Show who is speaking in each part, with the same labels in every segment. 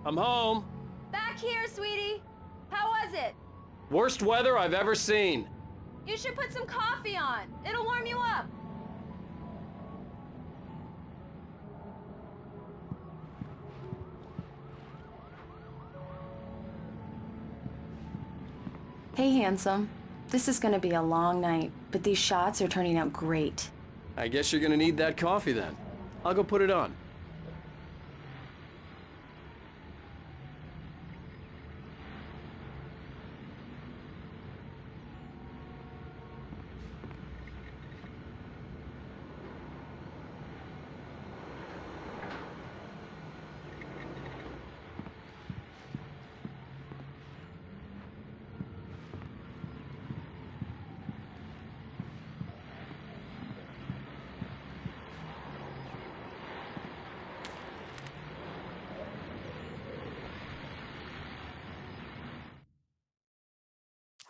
Speaker 1: I'm home.
Speaker 2: Back here, sweetie. How was it?
Speaker 1: Worst weather I've ever seen.
Speaker 2: You should put some coffee on. It'll warm you up.
Speaker 3: Hey, handsome. This is gonna be a long night, but these shots are turning out great.
Speaker 1: I guess you're gonna need that coffee then. I'll go put it on.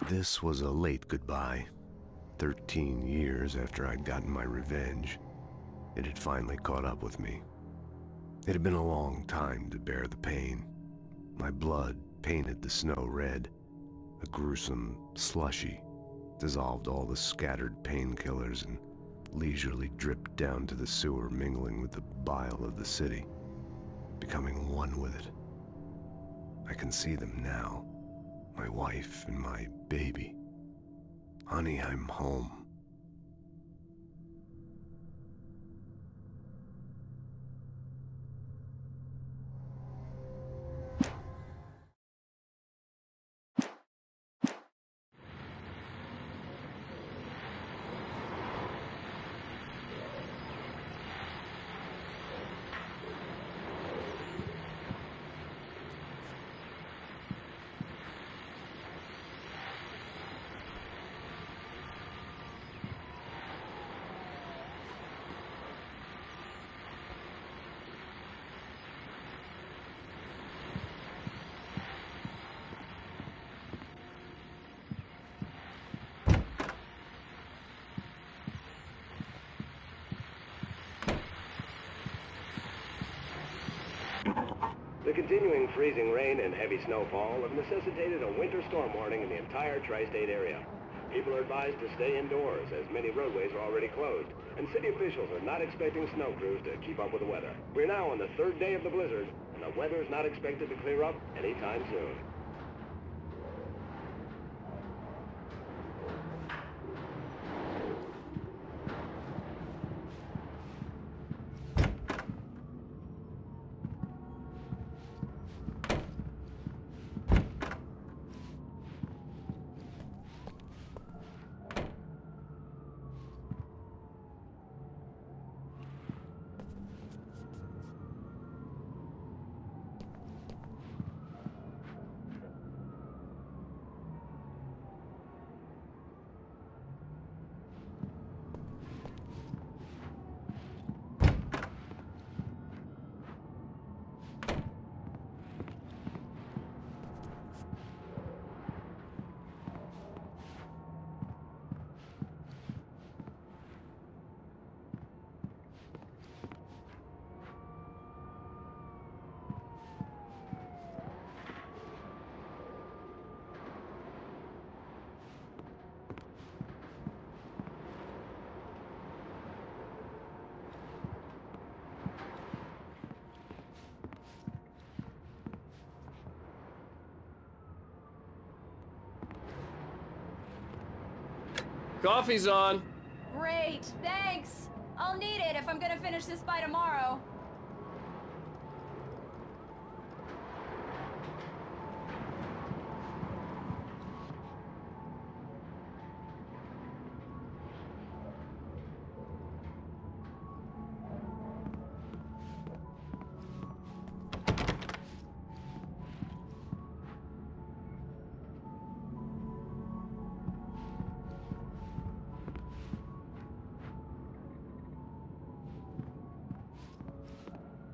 Speaker 4: This was a late goodbye. 13 years after I'd gotten my revenge, it had finally caught up with me. It had been a long time to bear the pain. My blood painted the snow red. A gruesome slushy dissolved all the scattered painkillers and leisurely dripped down to the sewer, mingling with the bile of the city, becoming one with it. I can see them now. My wife and my baby. Honey, I'm home.
Speaker 5: The continuing freezing rain and heavy snowfall have necessitated a winter storm warning in the entire tri-state area. People are advised to stay indoors as many roadways are already closed, and city officials are not expecting snow crews to keep up with the weather. We're now on the third day of the blizzard, and the weather is not expected to clear up anytime soon.
Speaker 1: Coffee's on.
Speaker 2: Great, thanks. I'll need it if I'm gonna finish this by tomorrow.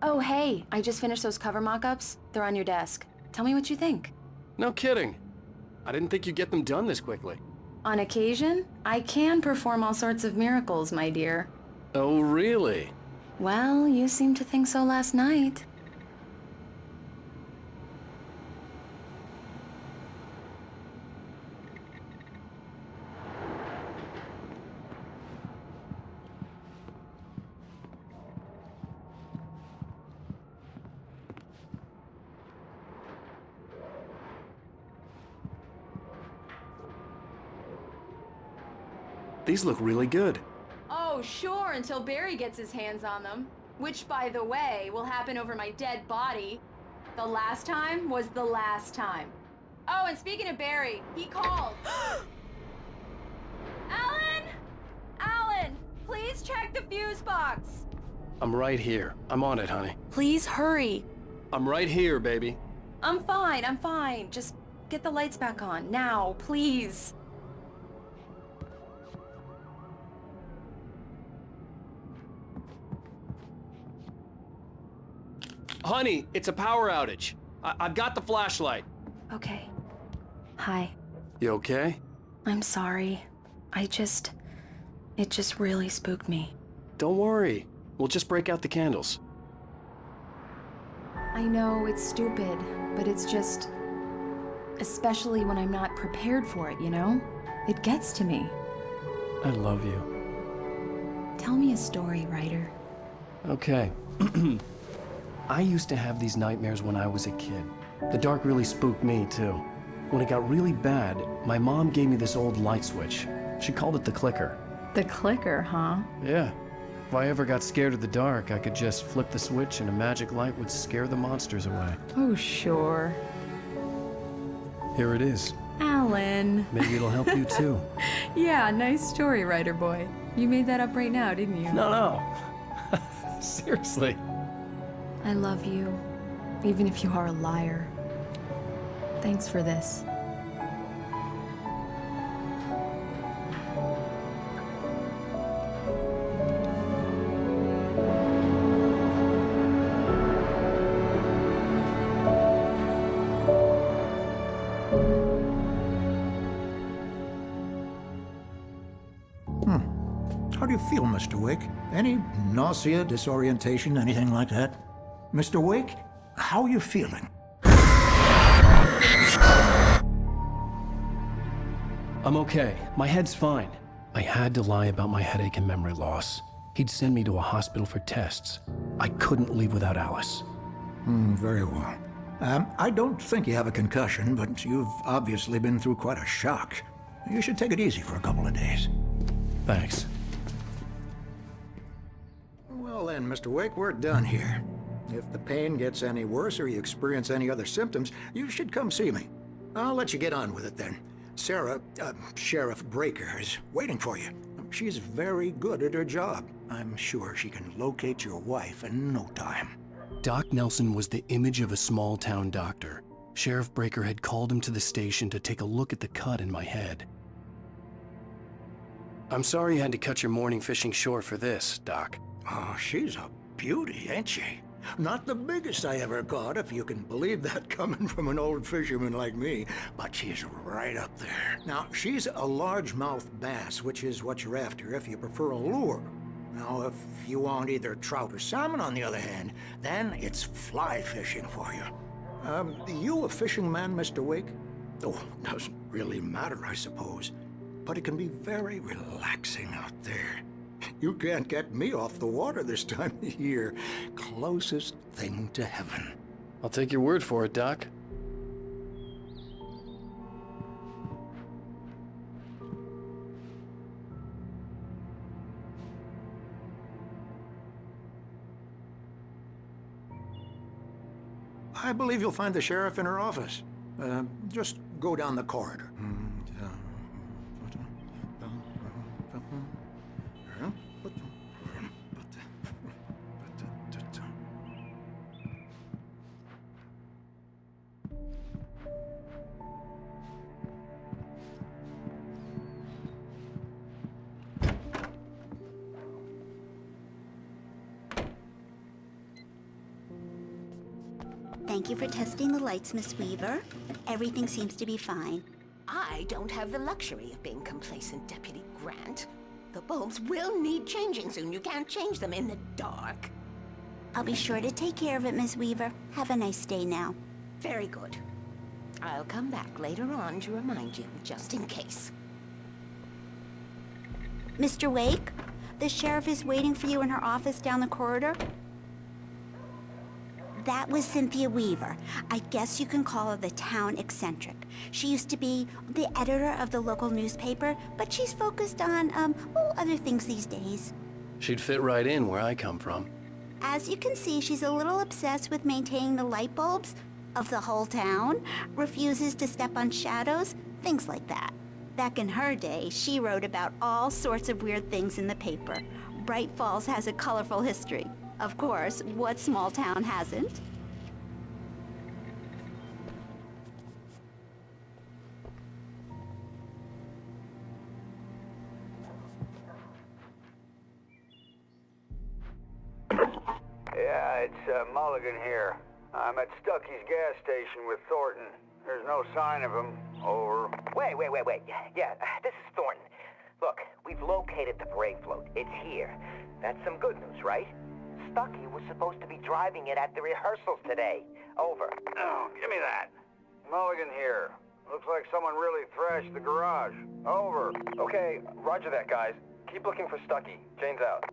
Speaker 3: Oh, hey, I just finished those cover mock-ups. They're on your desk. Tell me what you think.
Speaker 1: No kidding. I didn't think you'd get them done this quickly.
Speaker 3: On occasion, I can perform all sorts of miracles, my dear.
Speaker 1: Oh, really?
Speaker 3: Well, you seemed to think so last night.
Speaker 1: These look really good.
Speaker 2: Oh, sure, until Barry gets his hands on them. Which, by the way, will happen over my dead body. The last time was the last time. Oh, and speaking of Barry, he called. Alan! Alan, please check the fuse box.
Speaker 1: I'm right here. I'm on it, honey.
Speaker 3: Please hurry.
Speaker 1: I'm right here, baby.
Speaker 3: I'm fine. Just get the lights back on, now, please.
Speaker 1: Honey, it's a power outage. I've got the flashlight.
Speaker 3: Okay. Hi.
Speaker 1: You okay?
Speaker 3: I'm sorry. It just really spooked me.
Speaker 1: Don't worry. We'll just break out the candles.
Speaker 3: I know it's stupid, but it's just... especially when I'm not prepared for it, you know? It gets to me.
Speaker 1: I love you.
Speaker 3: Tell me a story, writer.
Speaker 1: Okay. I used to have these nightmares when I was a kid. The dark really spooked me, too. When it got really bad, my mom gave me this old light switch. She called it the clicker.
Speaker 3: The clicker, huh?
Speaker 1: Yeah. If I ever got scared of the dark, I could just flip the switch and a magic light would scare the monsters away.
Speaker 3: Oh, sure.
Speaker 1: Here it is.
Speaker 3: Alan.
Speaker 1: Maybe it'll help you, too.
Speaker 3: Yeah, nice story, writer boy. You made that up right now, didn't you?
Speaker 1: No. Seriously.
Speaker 3: I love you, even if you are a liar. Thanks for this.
Speaker 6: How do you feel, Mr. Wake? Any nausea, disorientation, anything like that? Mr. Wake, how are you feeling?
Speaker 1: I'm okay. My head's fine. I had to lie about my headache and memory loss. He'd send me to a hospital for tests. I couldn't leave without Alice.
Speaker 6: Very well. I don't think you have a concussion, but you've obviously been through quite a shock. You should take it easy for a couple of days.
Speaker 1: Thanks.
Speaker 6: Well then, Mr. Wake, we're done here. If the pain gets any worse or you experience any other symptoms, you should come see me. I'll let you get on with it then. Sarah, Sheriff Breaker, is waiting for you. She's very good at her job. I'm sure she can locate your wife in no time.
Speaker 1: Doc Nelson was the image of a small-town doctor. Sheriff Breaker had called him to the station to take a look at the cut in my head. I'm sorry you had to cut your morning fishing short for this, Doc.
Speaker 6: Oh, she's a beauty, ain't she? Not the biggest I ever caught, if you can believe that coming from an old fisherman like me, but she's right up there. Now, she's a largemouth bass, which is what you're after if you prefer a lure. Now, if you want either trout or salmon, on the other hand, then it's fly fishing for you. You a fishing man, Mr. Wake? Oh, doesn't really matter, I suppose. But it can be very relaxing out there. You can't get me off the water this time of year. Closest thing to heaven.
Speaker 1: I'll take your word for it, Doc.
Speaker 6: I believe you'll find the sheriff in her office. Just go down the corridor.
Speaker 7: Thank you for testing the lights, Miss Weaver. Everything seems to be fine.
Speaker 8: I don't have the luxury of being complacent, Deputy Grant. The bulbs will need changing soon. You can't change them in the dark.
Speaker 7: I'll be sure to take care of it, Miss Weaver. Have a nice day now.
Speaker 8: Very good. I'll come back later on to remind you, just in case.
Speaker 7: Mr. Wake, the sheriff is waiting for you in her office down the corridor. That was Cynthia Weaver. I guess you can call her the town eccentric. She used to be the editor of the local newspaper, but she's focused on, other things these days.
Speaker 1: She'd fit right in where I come from.
Speaker 7: As you can see, she's a little obsessed with maintaining the light bulbs of the whole town, refuses to step on shadows, things like that. Back in her day, she wrote about all sorts of weird things in the paper. Bright Falls has a colorful history. Of course, what small town hasn't?
Speaker 9: Yeah, it's Mulligan here. I'm at Stucky's gas station with Thornton. There's no sign of him. Over.
Speaker 10: Wait. Yeah, this is Thornton. Look, we've located the parade float. It's here. That's some good news, right? Stucky was supposed to be driving it at the rehearsals today. Over.
Speaker 9: Oh, give me that. Mulligan here. Looks like someone really thrashed the garage. Over.
Speaker 11: Okay, roger that, guys. Keep looking for Stucky. Jane's out.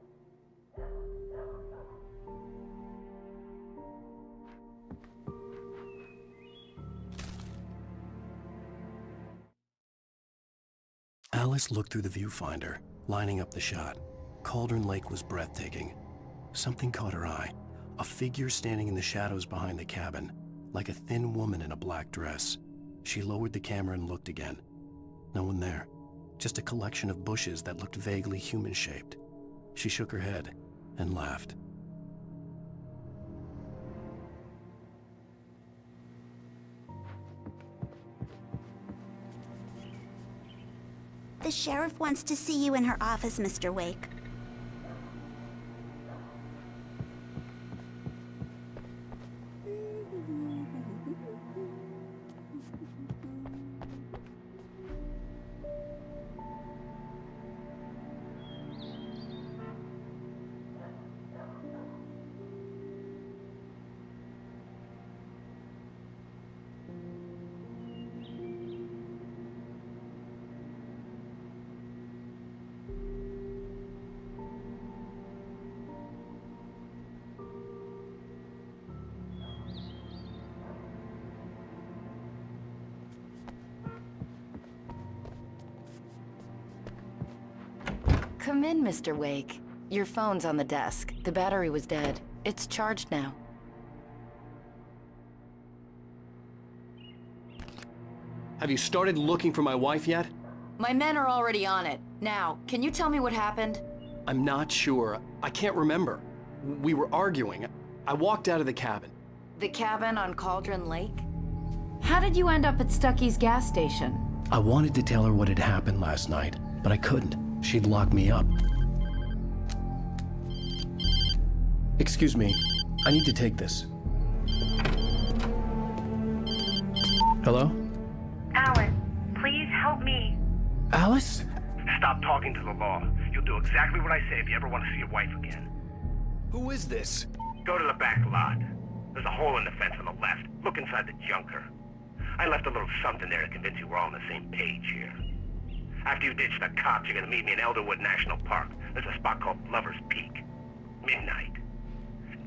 Speaker 1: Alice looked through the viewfinder, lining up the shot. Cauldron Lake was breathtaking. Something caught her eye. A figure standing in the shadows behind the cabin, like a thin woman in a black dress. She lowered the camera and looked again. No one there. Just a collection of bushes that looked vaguely human-shaped. She shook her head and laughed.
Speaker 7: The sheriff wants to see you in her office, Mr. Wake.
Speaker 3: Come in, Mr. Wake. Your phone's on the desk. The battery was dead. It's charged now.
Speaker 1: Have you started looking for my wife yet?
Speaker 3: My men are already on it. Now, can you tell me what happened?
Speaker 1: I'm not sure. I can't remember. We were arguing. I walked out of the cabin.
Speaker 3: The cabin on Cauldron Lake? How did you end up at Stucky's gas station?
Speaker 1: I wanted to tell her what had happened last night, but I couldn't. She'd lock me up. Excuse me. I need to take this. Hello?
Speaker 12: Alan, please help me.
Speaker 1: Alice?
Speaker 13: Stop talking to the law. You'll do exactly what I say if you ever want to see your wife again.
Speaker 1: Who is this?
Speaker 13: Go to the back lot. There's a hole in the fence on the left. Look inside the junker. I left a little something there to convince you we're all on the same page here. After you ditch the cops, you're gonna meet me in Elderwood National Park. There's a spot called Lover's Peak. Midnight.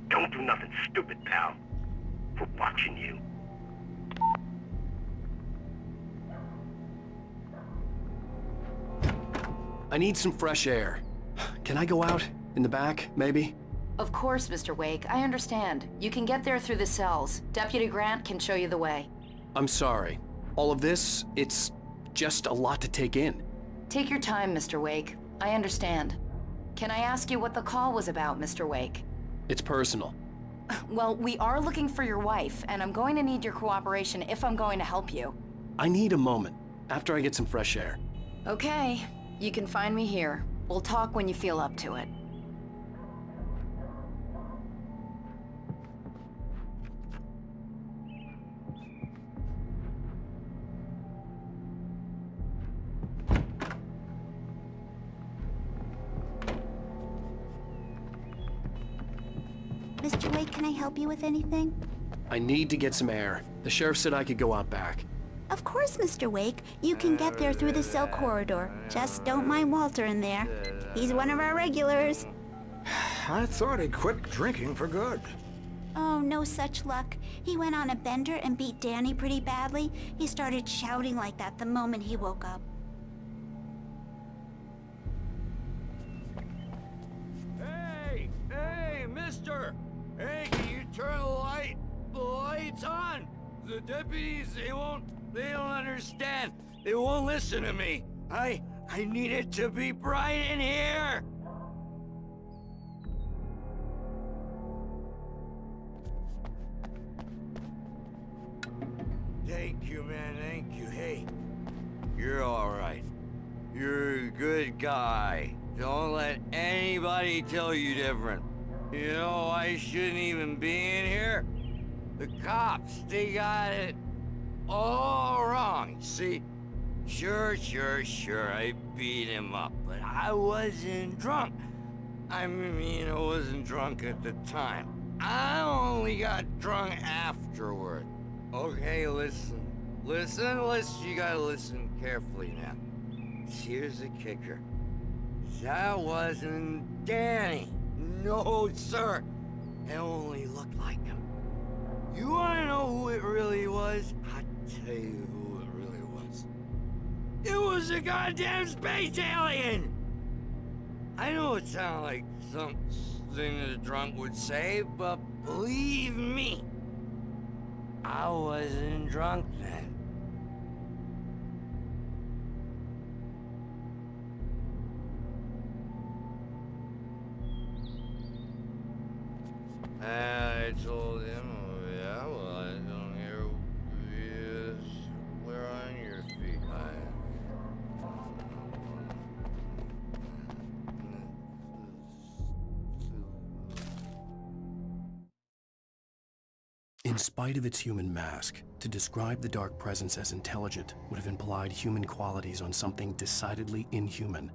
Speaker 13: Don't do nothing stupid, pal. We're watching you.
Speaker 1: I need some fresh air. Can I go out? In the back, maybe?
Speaker 3: Of course, Mr. Wake. I understand. You can get there through the cells. Deputy Grant can show you the way.
Speaker 1: I'm sorry. All of this, it's just a lot to take in.
Speaker 3: Take your time, Mr. Wake. I understand. Can I ask you what the call was about, Mr. Wake?
Speaker 1: It's personal.
Speaker 3: Well, we are looking for your wife, and I'm going to need your cooperation if I'm going to help you.
Speaker 1: I need a moment, after I get some fresh air.
Speaker 3: Okay. You can find me here. We'll talk when you feel up to it.
Speaker 7: Mr. Wake, can I help you with anything?
Speaker 1: I need to get some air. The sheriff said I could go out back.
Speaker 7: Of course, Mr. Wake. You can get there through the cell corridor. Just don't mind Walter in there. He's one of our regulars.
Speaker 6: I thought he quit drinking for good.
Speaker 7: Oh, no such luck. He went on a bender and beat Danny pretty badly. He started shouting like that the moment he woke up.
Speaker 14: Hey! Hey, mister! Hey, can you turn the lights on? The deputies, they don't understand. They won't listen to me. I need it to be bright in here! Thank you, man, thank you. Hey, you're all right. You're a good guy. Don't let anybody tell you different. You know, I shouldn't even be in here. The cops, they got it all wrong. See, sure, I beat him up, but I wasn't drunk. I mean, I wasn't drunk at the time. I only got drunk afterward. Okay, listen, you gotta listen carefully now. Here's the kicker. That wasn't Danny. No, sir. It only looked like him. You wanna know who it really was? I'll tell you who it really was. It was a goddamn space alien! I know it sounds like something that a drunk would say, but believe me, I wasn't drunk then. I told him, oh yeah, well, I don't hear you. We're on your feet.
Speaker 1: In spite of its human mask, to describe the dark presence as intelligent would have implied human qualities on something decidedly inhuman.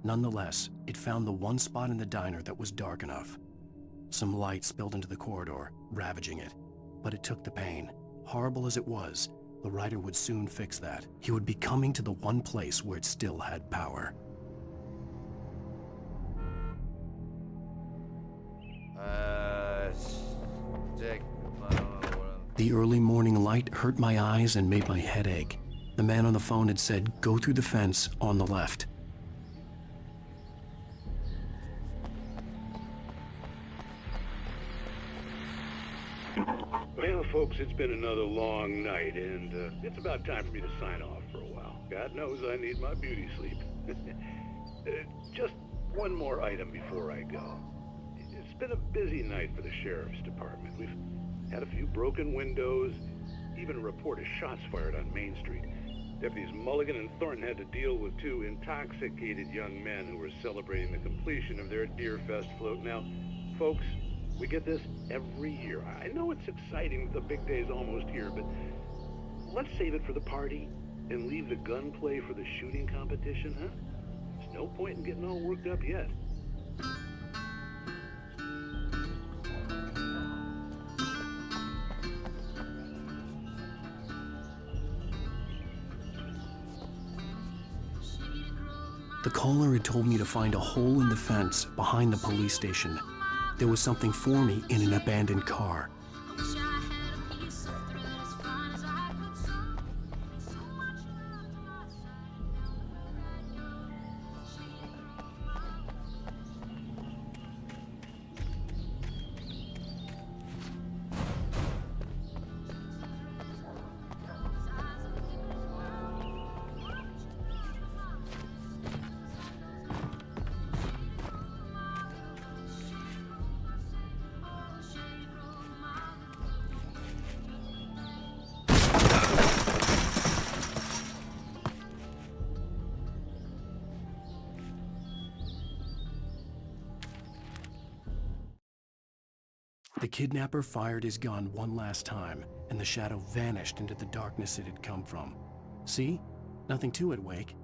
Speaker 1: Nonetheless, it found the one spot in the diner that was dark enough. Some light spilled into the corridor, ravaging it. But it took the pain. Horrible as it was, the writer would soon fix that. He would be coming to the one place where it still had power.
Speaker 14: Dick.
Speaker 1: The early morning light hurt my eyes and made my head ache. The man on the phone had said, go through the fence on the left.
Speaker 5: Well, folks, it's been another long night, and it's about time for me to sign off for a while. God knows I need my beauty sleep. Just one more item before I go. It's been a busy night for the Sheriff's Department. We've had a few broken windows, even a report of shots fired on Main Street. Deputies Mulligan and Thornton had to deal with two intoxicated young men who were celebrating the completion of their Deer Fest float. Now, folks, we get this every year. I know it's exciting that the big day's almost here, but let's save it for the party and leave the gunplay for the shooting competition, huh? There's no point in getting all worked up yet.
Speaker 1: The caller had told me to find a hole in the fence behind the police station. There was something for me in an abandoned car. The kidnapper fired his gun one last time, and the shadow vanished into the darkness it had come from. See? Nothing to it, Wake.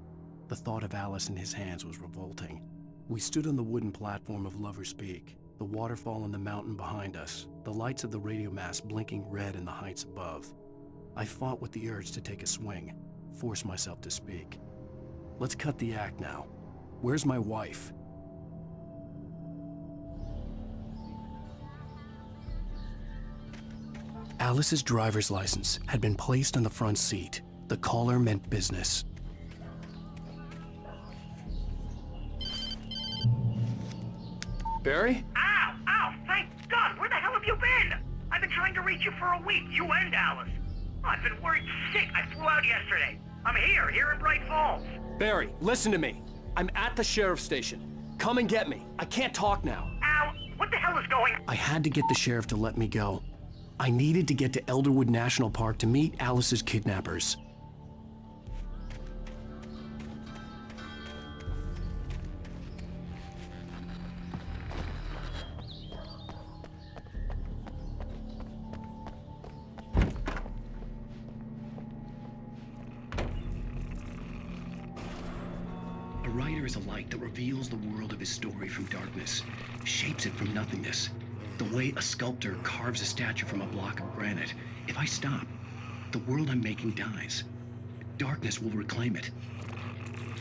Speaker 1: The thought of Alice in his hands was revolting. We stood on the wooden platform of Lover's Peak, the waterfall and the mountain behind us, the lights of the radio mast blinking red in the heights above. I fought with the urge to take a swing, force myself to speak. Let's cut the act now. Where's my wife? Alice's driver's license had been placed on the front seat. The caller meant business. Barry?
Speaker 13: Ow! Ow! Thank God! Where the hell have you been? I've been trying to reach you for a week, you and Alice. Oh, I've been worried sick. I flew out yesterday. I'm here in Bright Falls.
Speaker 1: Barry, listen to me. I'm at the sheriff's station. Come and get me. I can't talk now.
Speaker 13: Al, what the hell is going on?
Speaker 1: I had to get the sheriff to let me go. I needed to get to Elderwood National Park to meet Alice's kidnappers. A writer is a light that reveals the world of his story from darkness, shapes it from nothingness. The way a sculptor carves a statue from a block of granite. If I stop, the world I'm making dies. Darkness will reclaim it.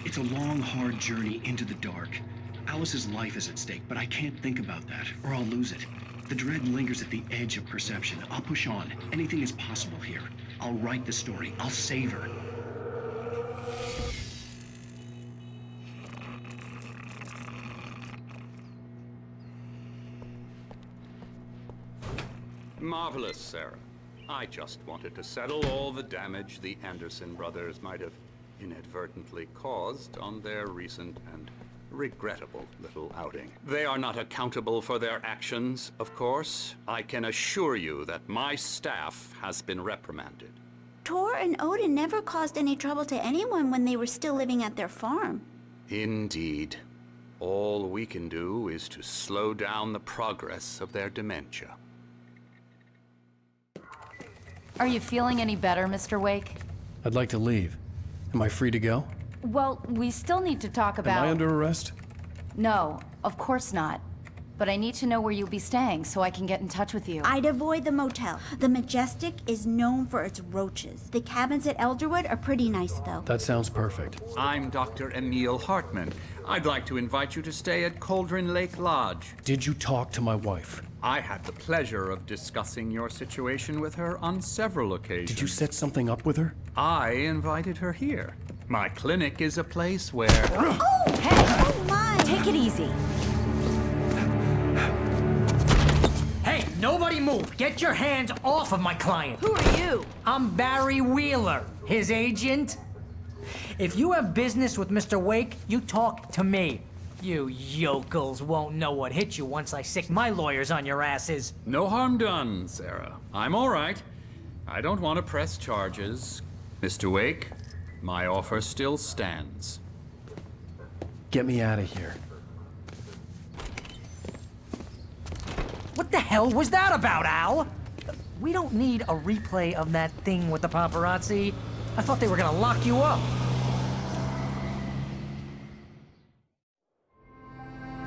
Speaker 1: It's a long, hard journey into the dark. Alice's life is at stake, but I can't think about that, or I'll lose it. The dread lingers at the edge of perception. I'll push on. Anything is possible here. I'll write the story. I'll save her.
Speaker 15: Marvelous, Sarah. I just wanted to settle all the damage the Anderson brothers might have inadvertently caused on their recent and regrettable little outing. They are not accountable for their actions, of course. I can assure you that my staff has been reprimanded.
Speaker 7: Tor and Odin never caused any trouble to anyone when they were still living at their farm.
Speaker 15: Indeed. All we can do is to slow down the progress of their dementia.
Speaker 3: Are you feeling any better, Mr. Wake?
Speaker 1: I'd like to leave. Am I free to go?
Speaker 3: Well, we still need to talk about...
Speaker 1: Am I under arrest?
Speaker 3: No, of course not. But I need to know where you'll be staying so I can get in touch with you.
Speaker 7: I'd avoid the motel. The Majestic is known for its roaches. The cabins at Elderwood are pretty nice, though.
Speaker 1: That sounds perfect.
Speaker 16: I'm Dr. Emil Hartman. I'd like to invite you to stay at Cauldron Lake Lodge.
Speaker 1: Did you talk to my wife?
Speaker 16: I had the pleasure of discussing your situation with her on several occasions.
Speaker 1: Did you set something up with her?
Speaker 16: I invited her here. My clinic is a place where...
Speaker 7: Oh! Hey! Oh, my!
Speaker 3: Take it easy.
Speaker 17: Hey, nobody move! Get your hands off of my client!
Speaker 3: Who are you?
Speaker 17: I'm Barry Wheeler, his agent. If you have business with Mr. Wake, you talk to me. You yokels won't know what hit you once I sick my lawyers on your asses.
Speaker 16: No harm done, Sarah. I'm all right. I don't want to press charges. Mr. Wake, my offer still stands.
Speaker 1: Get me out of here.
Speaker 17: What the hell was that about, Al? We don't need a replay of that thing with the paparazzi. I thought they were gonna lock you up.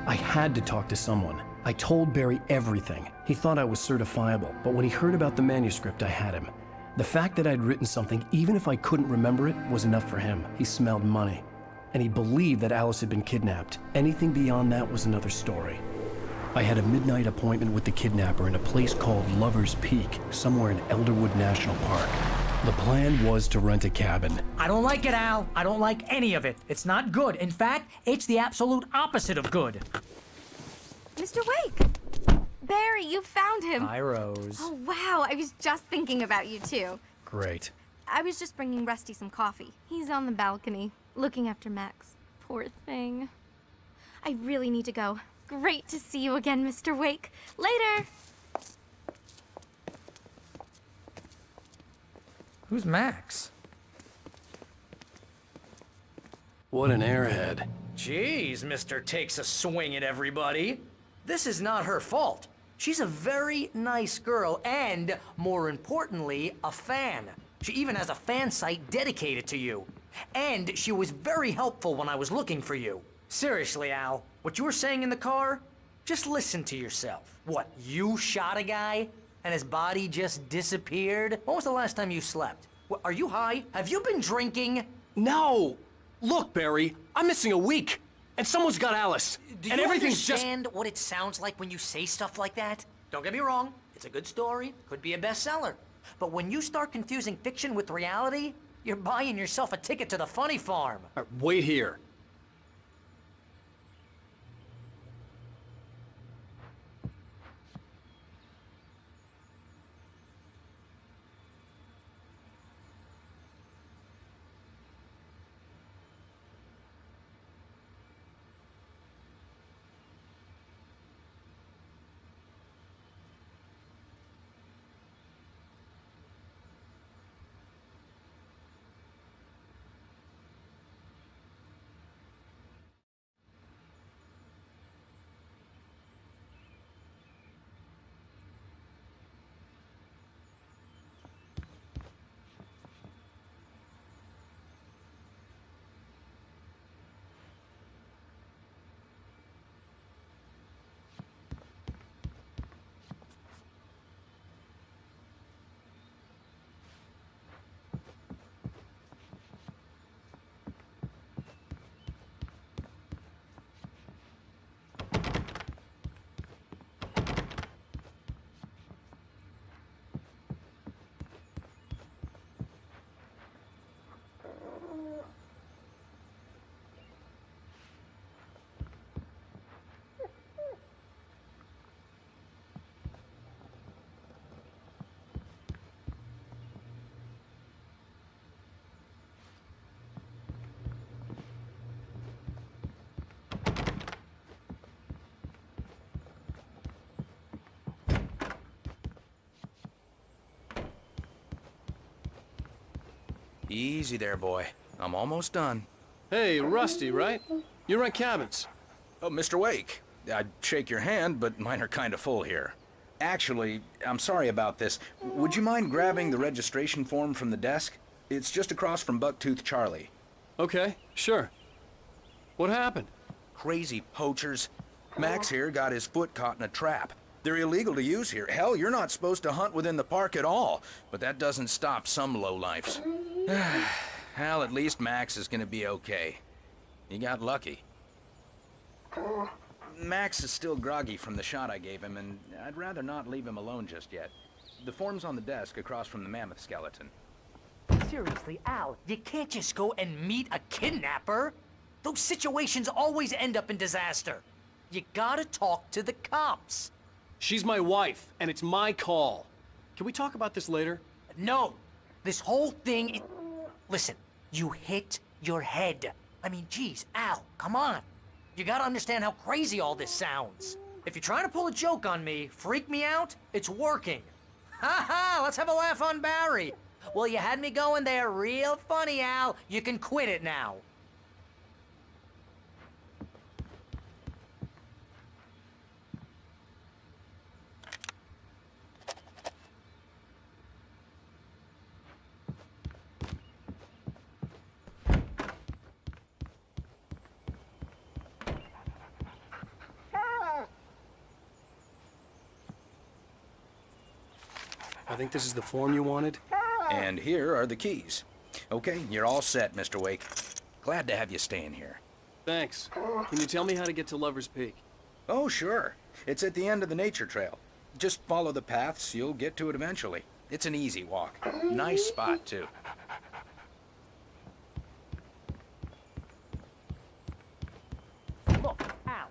Speaker 1: I had to talk to someone. I told Barry everything. He thought I was certifiable, but when he heard about the manuscript, I had him. The fact that I'd written something, even if I couldn't remember it, was enough for him. He smelled money. And he believed that Alice had been kidnapped. Anything beyond that was another story. I had a midnight appointment with the kidnapper in a place called Lover's Peak, somewhere in Elderwood National Park. The plan was to rent a cabin.
Speaker 17: I don't like it, Al. I don't like any of it. It's not good. In fact, it's the absolute opposite of good.
Speaker 18: Mr. Wake! Barry, you found him.
Speaker 17: Hi, Rose.
Speaker 18: Oh, wow. I was just thinking about you, too.
Speaker 1: Great.
Speaker 18: I was just bringing Rusty some coffee. He's on the balcony, looking after Max. Poor thing. I really need to go. Great to see you again, Mr. Wake. Later!
Speaker 17: Who's Max?
Speaker 1: What an airhead.
Speaker 17: Jeez, Mr. Takes a swing at everybody. This is not her fault. She's a very nice girl and, more importantly, a fan. She even has a fan site dedicated to you. And she was very helpful when I was looking for you. Seriously, Al, what you were saying in the car, just listen to yourself. What, you shot a guy and his body just disappeared? When was the last time you slept? What, are you high? Have you been drinking?
Speaker 1: No! Look, Barry, I'm missing a week. And someone's got Alice.
Speaker 17: Do
Speaker 1: and
Speaker 17: you
Speaker 1: everything's
Speaker 17: understand what it sounds like when you say stuff like that? Don't get me wrong, it's a good story, could be a bestseller. But when you start confusing fiction with reality, you're buying yourself a ticket to the funny farm.
Speaker 1: Wait here.
Speaker 19: Easy there, boy. I'm almost done.
Speaker 1: Hey, Rusty, right? You rent cabins.
Speaker 19: Oh, Mr. Wake. I'd shake your hand, but mine are kind of full here. Actually, I'm sorry about this. Would you mind grabbing the registration form from the desk? It's just across from Bucktooth Charlie.
Speaker 1: Okay, sure. What happened?
Speaker 19: Crazy poachers. Max here got his foot caught in a trap. They're illegal to use here. Hell, you're not supposed to hunt within the park at all. But that doesn't stop some lowlifes. Well, at least Max is gonna be okay. He got lucky. Max is still groggy from the shot I gave him, and I'd rather not leave him alone just yet. The form's on the desk across from the mammoth skeleton.
Speaker 17: Seriously, Al, you can't just go and meet a kidnapper. Those situations always end up in disaster. You gotta talk to the cops.
Speaker 1: She's my wife, and it's my call. Can we talk about this later?
Speaker 17: No. This whole thing... Listen, you hit your head. I mean, geez, Al, come on. You gotta understand how crazy all this sounds. If you're trying to pull a joke on me, freak me out, it's working. Ha ha, let's have a laugh on Barry. Well, you had me going there real funny, Al. You can quit it now.
Speaker 1: I think this is the form you wanted.
Speaker 19: And here are the keys. Okay, you're all set, Mr. Wake. Glad to have you staying here.
Speaker 1: Thanks. Can you tell me how to get to Lover's Peak?
Speaker 19: Oh, sure. It's at the end of the nature trail. Just follow the paths, you'll get to it eventually. It's an easy walk. Nice spot, too.
Speaker 17: Look, Al,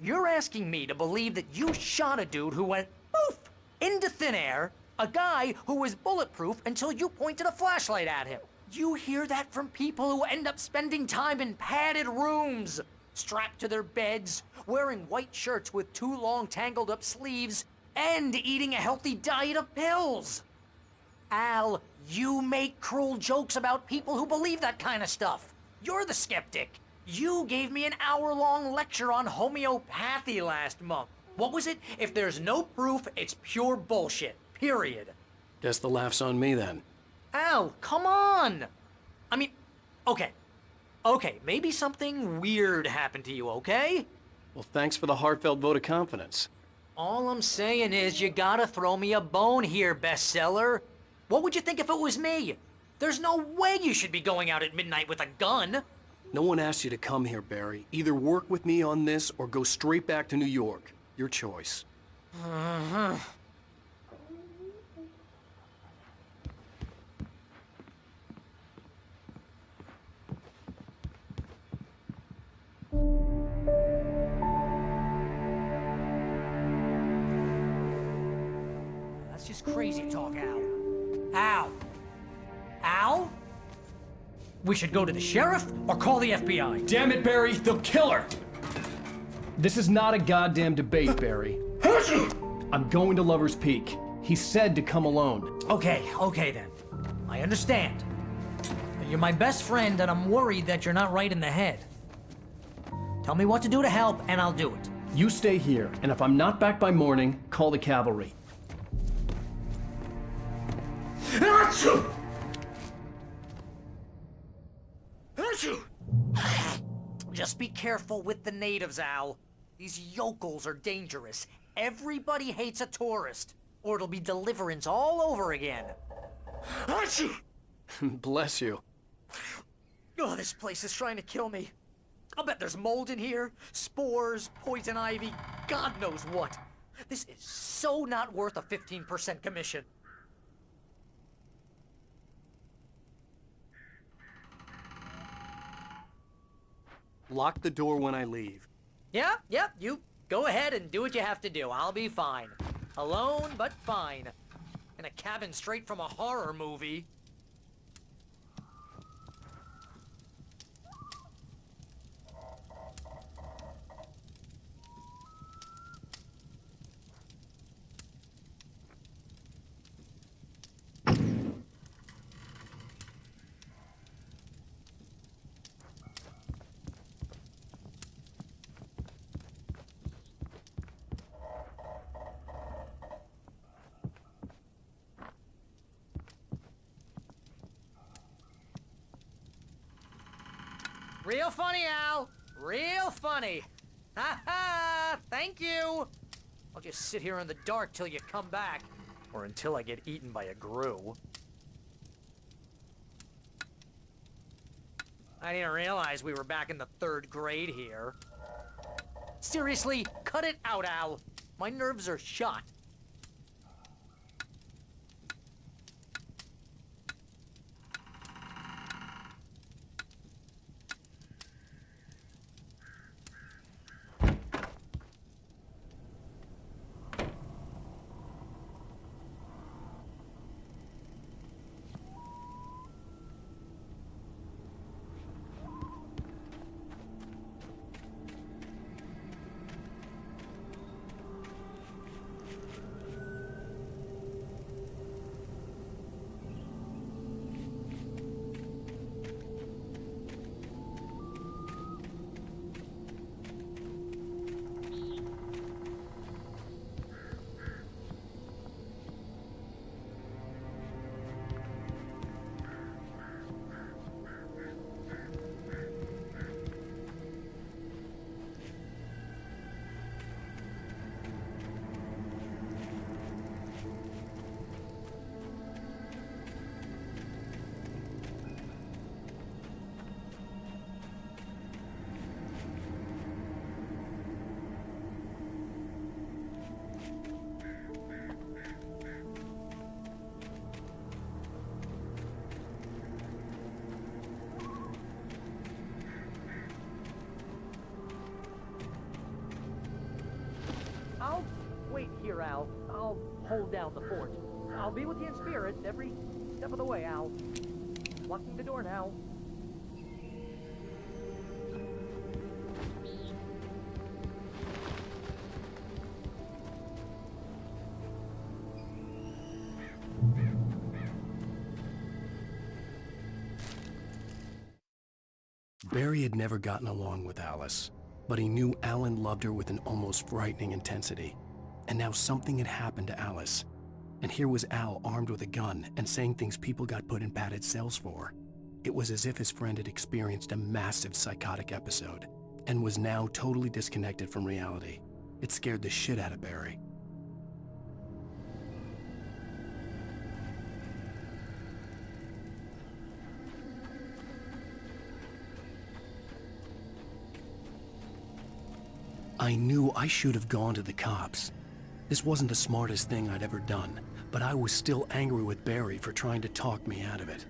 Speaker 17: you're asking me to believe that you shot a dude who went poof into thin air, a guy who was bulletproof until you pointed a flashlight at him. You hear that from people who end up spending time in padded rooms, strapped to their beds, wearing white shirts with too long tangled up sleeves, and eating a healthy diet of pills. Al, you make cruel jokes about people who believe that kind of stuff. You're the skeptic. You gave me an hour-long lecture on homeopathy last month. What was it? If there's no proof, it's pure bullshit. Period.
Speaker 1: Guess the laugh's on me then.
Speaker 17: Al, come on! I mean, okay. Okay, maybe something weird happened to you, okay?
Speaker 1: Well, thanks for the heartfelt vote of confidence.
Speaker 17: All I'm saying is you gotta throw me a bone here, bestseller. What would you think if it was me? There's no way you should be going out at midnight with a gun.
Speaker 1: No one asked you to come here, Barry. Either work with me on this or go straight back to New York. Your choice.
Speaker 17: That's just crazy talk, Al. Al? Al? We should go to the sheriff or call the FBI.
Speaker 1: Damn it, Barry, they'll kill her! This is not a goddamn debate, Barry. I'm going to Lover's Peak. He said to come alone.
Speaker 17: Okay then. I understand. You're my best friend, and I'm worried that you're not right in the head. Tell me what to do to help, and I'll do it.
Speaker 1: You stay here, and if I'm not back by morning, call the cavalry.
Speaker 17: Achoo! Achoo! Just be careful with the natives, Al. These yokels are dangerous. Everybody hates a tourist, or it'll be Deliverance all over again. Achoo!
Speaker 1: Bless you.
Speaker 17: Oh, this place is trying to kill me. I'll bet there's mold in here, spores, poison ivy, God knows what. This is so not worth a 15% commission.
Speaker 1: Lock the door when I leave.
Speaker 17: Yeah, you go ahead and do what you have to do. I'll be fine. Alone, but fine. In a cabin straight from a horror movie. Real funny, Al. Real funny. Ha ha! Thank you. I'll just sit here in the dark till you come back. Or until I get eaten by a grue. I didn't realize we were back in the 3rd grade here. Seriously, cut it out, Al. My nerves are shot. Wait here, Al. I'll hold down the fort. I'll be with you in spirit every step of the way, Al. Locking the door now.
Speaker 1: Barry had never gotten along with Alice, but he knew Alan loved her with an almost frightening intensity. And now something had happened to Alice. And here was Al armed with a gun and saying things people got put in padded cells for. It was as if his friend had experienced a massive psychotic episode and was now totally disconnected from reality. It scared the shit out of Barry. I knew I should have gone to the cops. This wasn't the smartest thing I'd ever done, but I was still angry with Barry for trying to talk me out of it.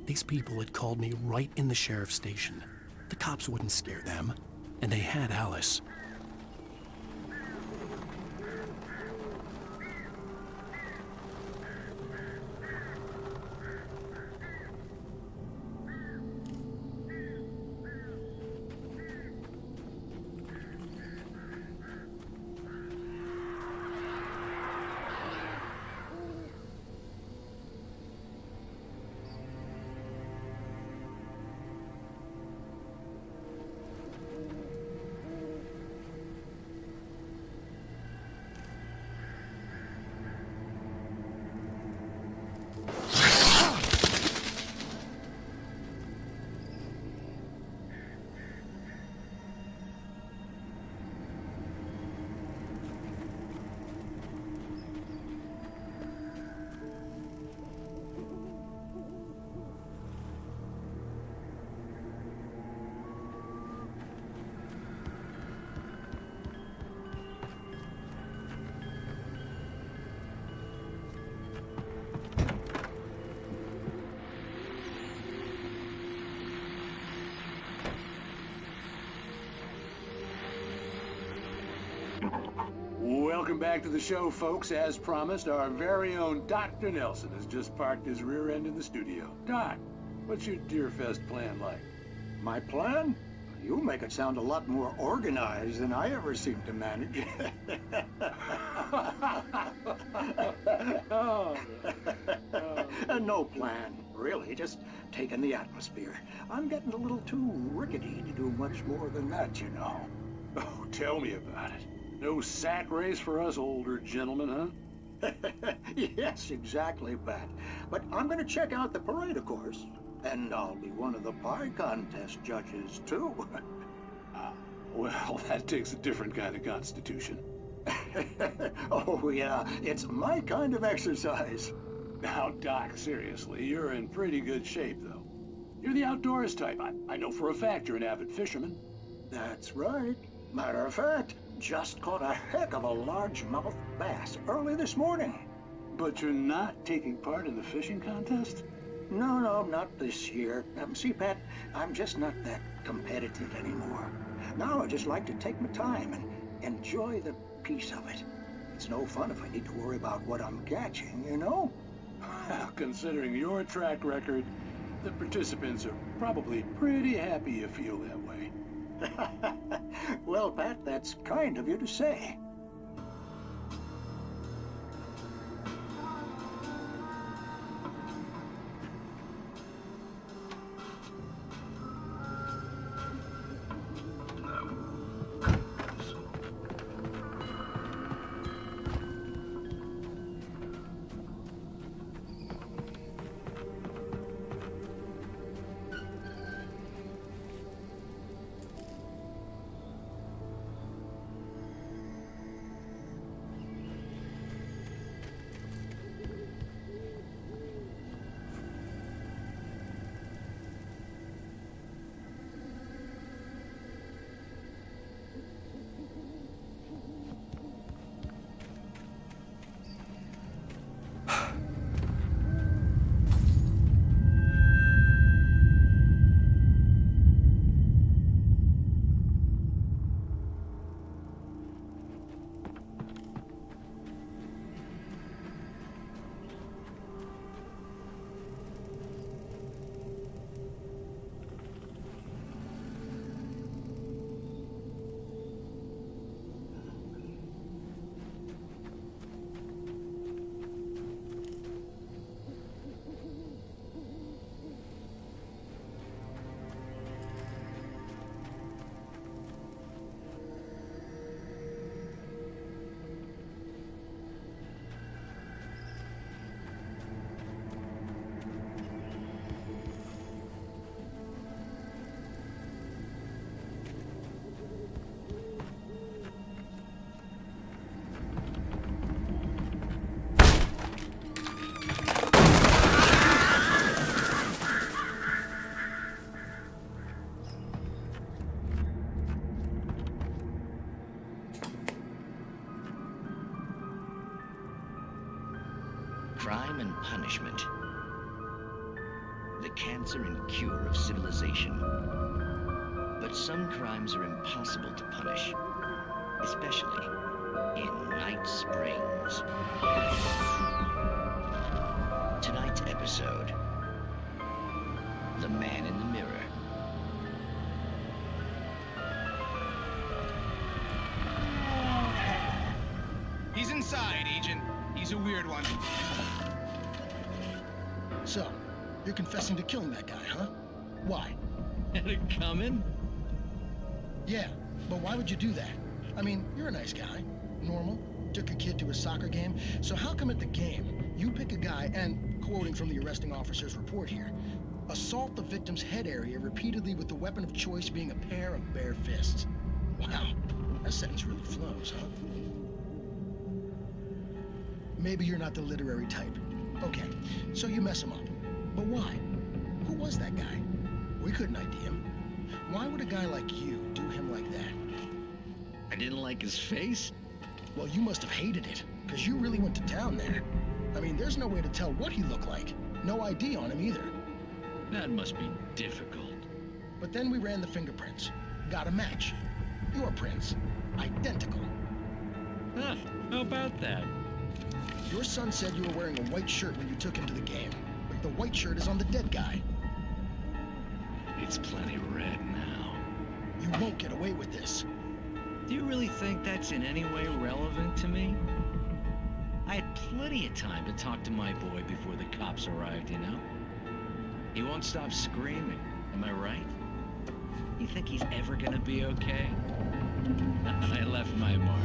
Speaker 1: These people had called me right in the sheriff's station. The cops wouldn't scare them, and they had Alice.
Speaker 20: Welcome back to the show, folks. As promised, our very own Dr. Nelson has just parked his rear end in the studio. Doc, what's your Deerfest plan like?
Speaker 6: My plan? You make it sound a lot more organized than I ever seem to manage. No plan, really, just taking the atmosphere. I'm getting a little too rickety to do much more than that, you know.
Speaker 20: Oh, tell me about it. No sack race for us older gentlemen, huh?
Speaker 6: Yes, exactly, Pat. But I'm gonna check out the parade, of course. And I'll be one of the pie contest judges, too.
Speaker 20: Well, that takes a different kind of constitution.
Speaker 6: Oh, yeah, it's my kind of exercise.
Speaker 20: Now, Doc, seriously, you're in pretty good shape, though. You're the outdoors type. I know for a fact you're an avid fisherman.
Speaker 6: That's right. Matter of fact, just caught a heck of a largemouth bass early this morning.
Speaker 20: But you're not taking part in the fishing contest?
Speaker 6: No, not this year. See, Pat, I'm just not that competitive anymore. Now I just like to take my time and enjoy the peace of it. It's no fun if I need to worry about what I'm catching, you know?
Speaker 20: Well, considering your track record, the participants are probably pretty happy you feel that way.
Speaker 6: Well, Pat, that's kind of you to say.
Speaker 21: Crime and punishment. The cancer and cure of civilization. But some crimes are impossible to punish, especially in Night Springs. Tonight's episode, The Man in the Mirror.
Speaker 22: He's inside, Agent. He's a weird one.
Speaker 23: So, you're confessing to killing that guy, huh? Why?
Speaker 24: Had it coming?
Speaker 23: Yeah, but why would you do that? I mean, you're a nice guy. Normal. Took a kid to a soccer game. So how come at the game, you pick a guy and, quoting from the arresting officer's report here, assault the victim's head area repeatedly with the weapon of choice being a pair of bare fists? Wow, that sentence really flows, huh? Maybe you're not the literary type. Okay, so you mess him up. But why? Who was that guy? We couldn't ID him. Why would a guy like you do him like that?
Speaker 24: I didn't like his face?
Speaker 23: Well, you must have hated it, because you really went to town there. I mean, there's no way to tell what he looked like. No ID on him either.
Speaker 24: That must be difficult.
Speaker 23: But then we ran the fingerprints. Got a match. Your prints. Identical.
Speaker 24: Huh, how about that?
Speaker 23: Your son said you were wearing a white shirt when you took him to the game. But the white shirt is on the dead guy.
Speaker 24: It's plenty red now.
Speaker 23: You won't get away with this.
Speaker 24: Do you really think that's in any way relevant to me? I had plenty of time to talk to my boy before the cops arrived, you know? He won't stop screaming, am I right? You think he's ever gonna be okay? I left my mark.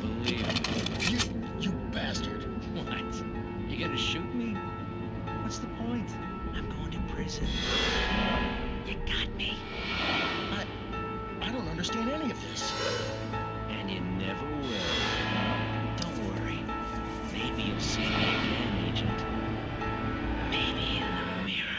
Speaker 24: Believe me.
Speaker 23: You bastard.
Speaker 24: What? You gonna shoot me? What's the point? I'm going to prison. You got me.
Speaker 23: I don't understand any of this.
Speaker 24: And you never will. Don't worry. Maybe you'll see me again, Agent. Maybe in the mirror.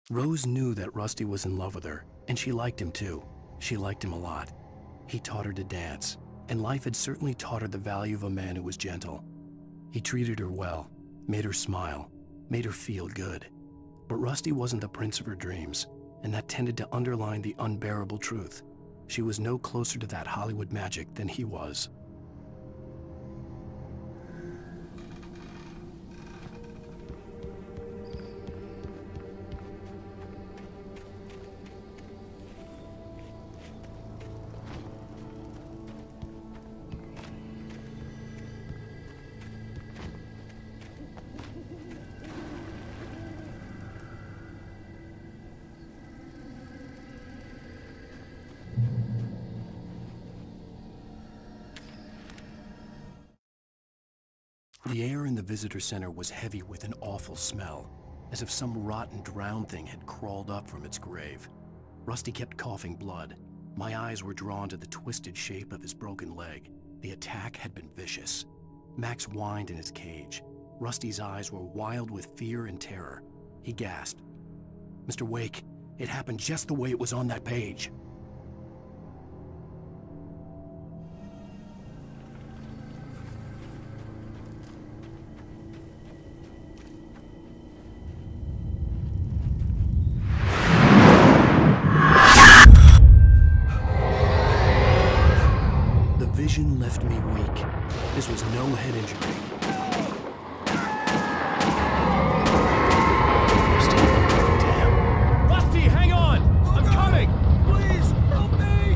Speaker 1: Rose knew that Rusty was in love with her, and she liked him too. She liked him a lot. He taught her to dance, and life had certainly taught her the value of a man who was gentle. He treated her well, made her smile, made her feel good. But Rusty wasn't the prince of her dreams, and that tended to underline the unbearable truth. She was no closer to that Hollywood magic than he was. The air in the visitor center was heavy with an awful smell, as if some rotten drowned thing had crawled up from its grave. Rusty kept coughing blood. My eyes were drawn to the twisted shape of his broken leg. The attack had been vicious. Max whined in his cage. Rusty's eyes were wild with fear and terror. He gasped. "Mr. Wake, it happened just the way it was on that page." Vision left me weak. This was no head injury. Rusty, damn.
Speaker 2: Rusty, hang on! I'm coming!
Speaker 6: Please, help me!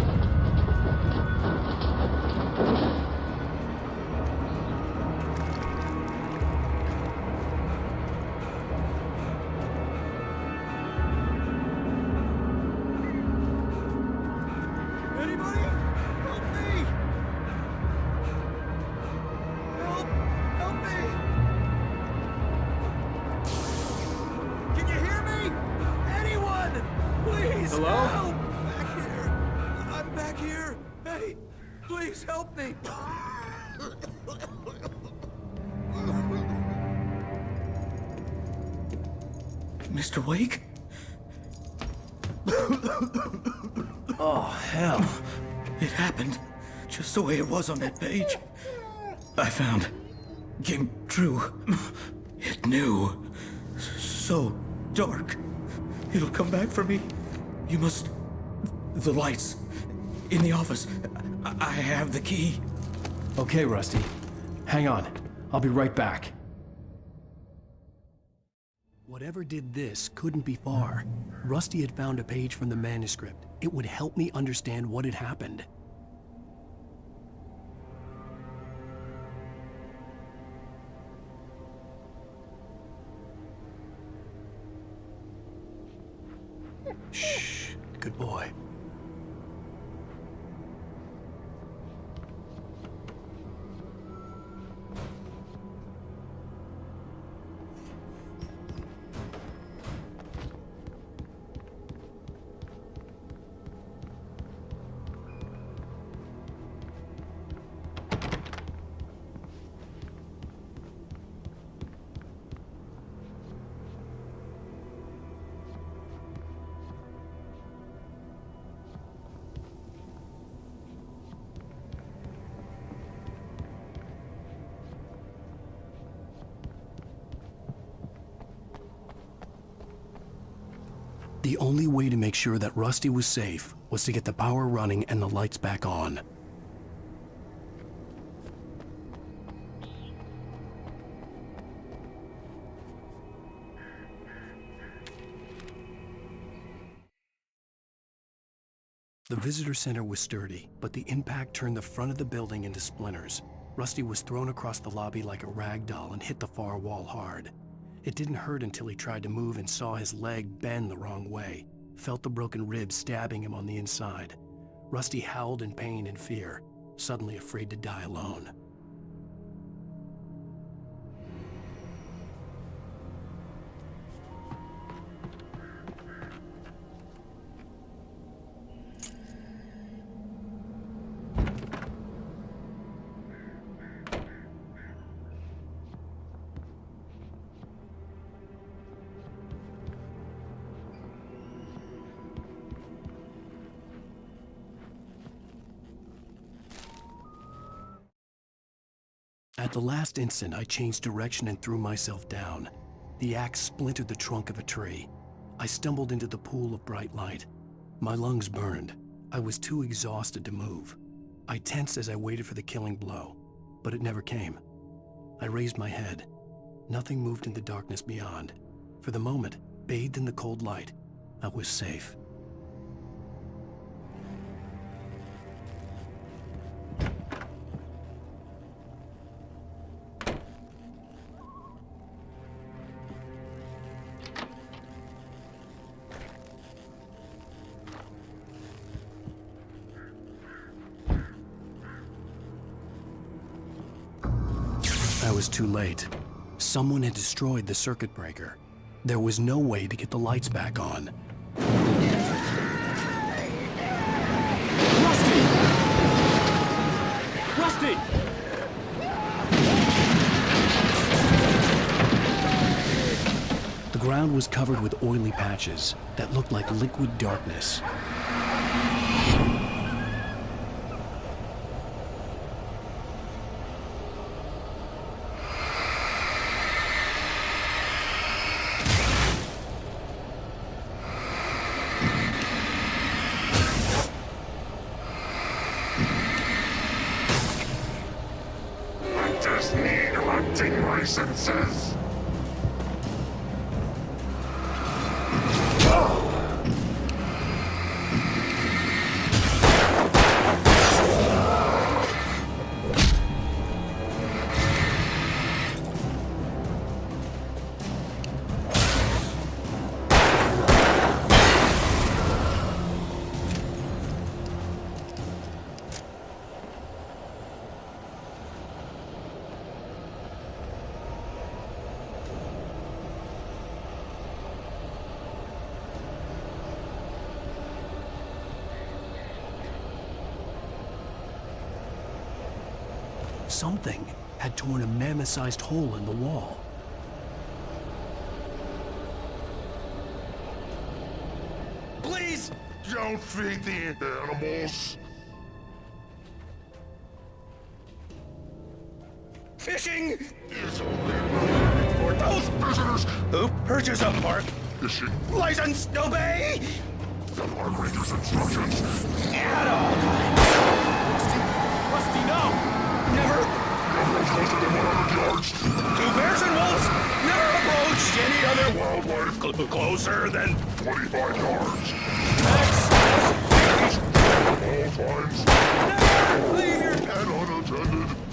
Speaker 6: Anybody? Help me! Help me! Can you hear me? Anyone! Please!
Speaker 2: Hello?
Speaker 6: Help! Back here! I'm back here! Hey! Please help me!
Speaker 17: Mr. Wake?
Speaker 1: Oh, hell.
Speaker 4: It happened just the way it was on that page. I found. Came true. It knew. So dark. It'll come back for me. You must... The lights. In the office. I have the key.
Speaker 1: Okay, Rusty. Hang on. I'll be right back. Whatever did this couldn't be far. Rusty had found a page from the manuscript. It would help me understand what had happened. Shh. Good boy. The only way to make sure that Rusty was safe was to get the power running and the lights back on. The visitor center was sturdy, but the impact turned the front of the building into splinters. Rusty was thrown across the lobby like a rag doll and hit the far wall hard. It didn't hurt until he tried to move and saw his leg bend the wrong way, felt the broken rib stabbing him on the inside. Rusty howled in pain and fear, suddenly afraid to die alone. At the last instant, I changed direction and threw myself down. The axe splintered the trunk of a tree. I stumbled into the pool of bright light. My lungs burned. I was too exhausted to move. I tensed as I waited for the killing blow, but it never came. I raised my head. Nothing moved in the darkness beyond. For the moment, bathed in the cold light, I was safe. I was too late. Someone had destroyed the circuit breaker. There was no way to get the lights back on.
Speaker 2: Rusty! Rusty!
Speaker 1: The ground was covered with oily patches that looked like liquid darkness.
Speaker 8: Licenses.
Speaker 1: Something had torn a mammoth-sized hole in the wall.
Speaker 17: Please
Speaker 8: Don't feed the animals.
Speaker 19: Fishing for those visitors who purchase a park
Speaker 8: fishing
Speaker 19: license obey
Speaker 8: the park ranger's instructions
Speaker 19: at all times.
Speaker 2: Rusty, no!
Speaker 19: Never
Speaker 8: Never closer than 100 yards.
Speaker 19: to bears and wolves. Never approach any other
Speaker 8: Wildlife
Speaker 19: closer than
Speaker 8: 25 yards.
Speaker 19: Max.
Speaker 8: At all times.
Speaker 19: Never leave your
Speaker 8: And unattended.